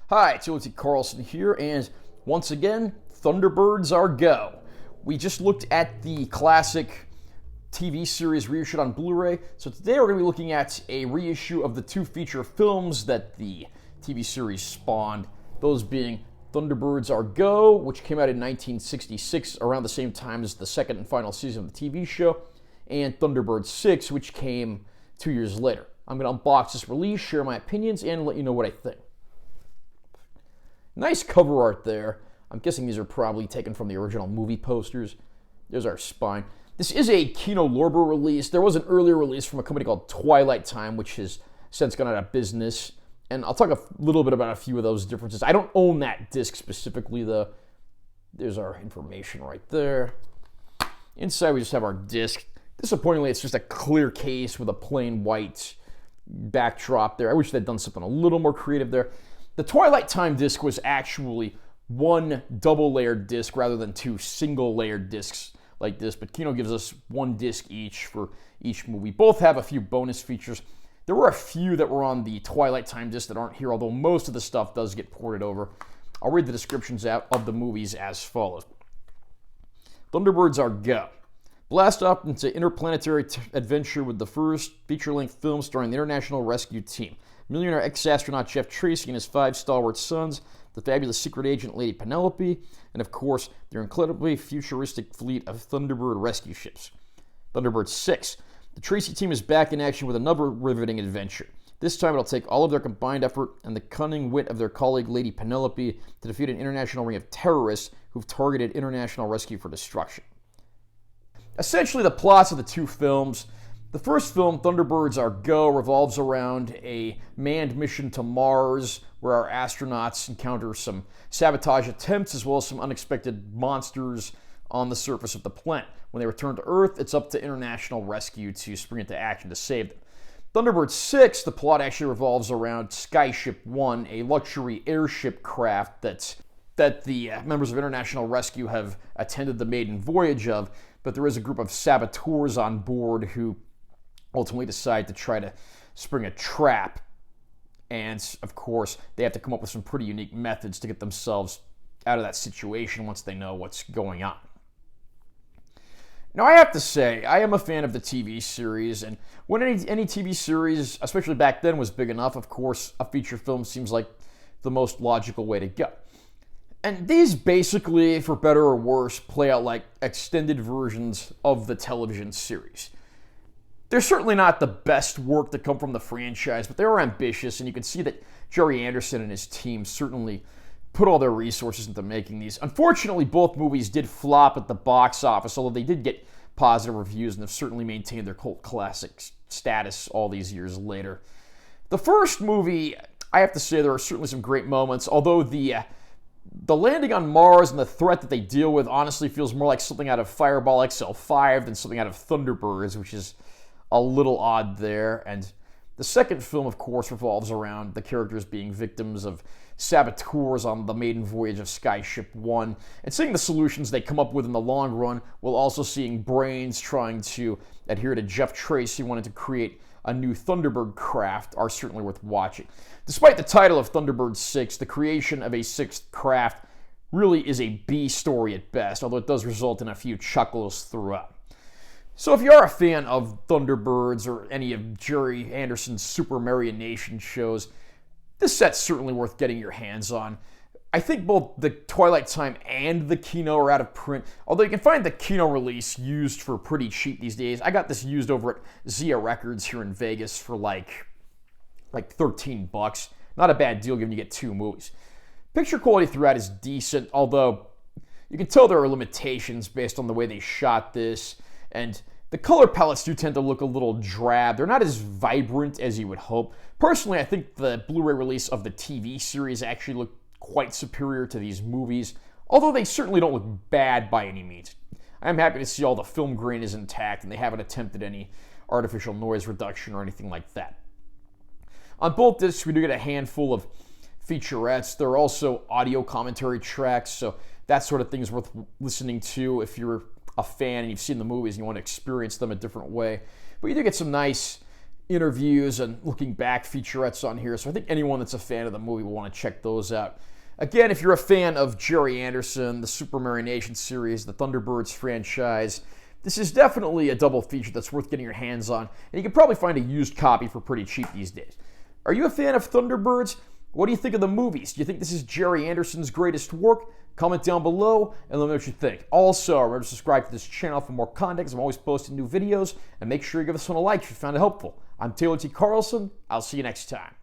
Hi, Timothy Carlson here, and once again, Thunderbirds are go. We just looked at the classic TV series reissued on Blu-ray, so today we're going to be looking at a reissue of the two feature films that the TV series spawned, those being Thunderbirds Are Go, which came out in 1966, around the same time as the second and final season of the TV show, and Thunderbird 6, which came 2 years later. I'm going to unbox this release, share my opinions, and let you know what I think. Nice cover art there. I'm guessing these are probably taken from the original movie posters. There's our spine. This is a Kino Lorber release. There was an earlier release from a company called Twilight Time, which has since gone out of business. And I'll talk a little bit about a few of those differences. I don't own that disc specifically, though. There's our information right there. Inside, we just have our disc. Disappointingly, it's just a clear case with a plain white backdrop there. I wish they'd done something a little more creative there. The Twilight Time disc was actually one double-layered disc rather than two single-layered discs like this, but Kino gives us one disc each for each movie. Both have a few bonus features. There were a few that were on the Twilight Time disc that aren't here, although most of the stuff does get ported over. I'll read the descriptions out of the movies as follows. Thunderbirds Are Go. Blast off into interplanetary adventure with the first feature-length film starring the International Rescue Team. Millionaire ex-astronaut Jeff Tracy and his 5 stalwart sons, the fabulous secret agent Lady Penelope, and of course, their incredibly futuristic fleet of Thunderbird rescue ships. Thunderbird 6. The Tracy team is back in action with another riveting adventure. This time it'll take all of their combined effort and the cunning wit of their colleague Lady Penelope to defeat an international ring of terrorists who've targeted international rescue for destruction. Essentially, the plots of the two films. The first film, Thunderbirds Are Go, revolves around a manned mission to Mars where our astronauts encounter some sabotage attempts as well as some unexpected monsters on the surface of the planet. When they return to Earth, it's up to international rescue to spring into action to save them. Thunderbird 6, the plot actually revolves around Skyship 1, a luxury airship craft that the members of International Rescue have attended the maiden voyage of, but there is a group of saboteurs on board who ultimately decide to try to spring a trap. And, of course, they have to come up with some pretty unique methods to get themselves out of that situation once they know what's going on. Now, I have to say, I am a fan of the TV series, and when any TV series, especially back then, was big enough, of course, a feature film seems like the most logical way to go. And these basically, for better or worse, play out like extended versions of the television series. They're certainly not the best work to come from the franchise, but they are ambitious, and you can see that Jerry Anderson and his team certainly put all their resources into making these. Unfortunately, both movies did flop at the box office, although they did get positive reviews and have certainly maintained their cult classic status all these years later. The first movie, I have to say, there are certainly some great moments, although the landing on Mars and the threat that they deal with honestly feels more like something out of Fireball XL5 than something out of Thunderbirds, which is a little odd there. And the second film, of course, revolves around the characters being victims of saboteurs on the maiden voyage of Skyship 1, and seeing the solutions they come up with in the long run, while also seeing brains trying to adhere to Jeff Tracy wanting to create a new Thunderbird craft are certainly worth watching. Despite the title of Thunderbird 6, the creation of a sixth craft really is a B story at best, although it does result in a few chuckles throughout. So if you are a fan of Thunderbirds or any of Jerry Anderson's Super Marionation shows, this set's certainly worth getting your hands on. I think both the Twilight Time and the Kino are out of print, although you can find the Kino release used for pretty cheap these days. I got this used over at Zia Records here in Vegas for like $13. Not a bad deal given you get two movies. Picture quality throughout is decent, although you can tell there are limitations based on the way they shot this, and the color palettes do tend to look a little drab. They're not as vibrant as you would hope. Personally, I think the Blu-ray release of the TV series actually looked quite superior to these movies, although they certainly don't look bad by any means. I'm happy to see all the film grain is intact and they haven't attempted any artificial noise reduction or anything like that. On both discs, we do get a handful of featurettes. There are also audio commentary tracks, so that sort of thing is worth listening to if you're a fan and you've seen the movies and you want to experience them a different way. But you do get some nice interviews and looking back featurettes on here, so I think anyone that's a fan of the movie will want to check those out. Again, if you're a fan of Jerry Anderson, the Super Mario Nation series, the Thunderbirds franchise, this is definitely a double feature that's worth getting your hands on, and you can probably find a used copy for pretty cheap these days. Are you a fan of Thunderbirds? What do you think of the movies? Do you think this is Jerry Anderson's greatest work? Comment down below and let me know what you think. Also, remember to subscribe to this channel for more content because I'm always posting new videos, and make sure you give this one a like if you found it helpful. I'm Taylor T. Carlson. I'll see you next time.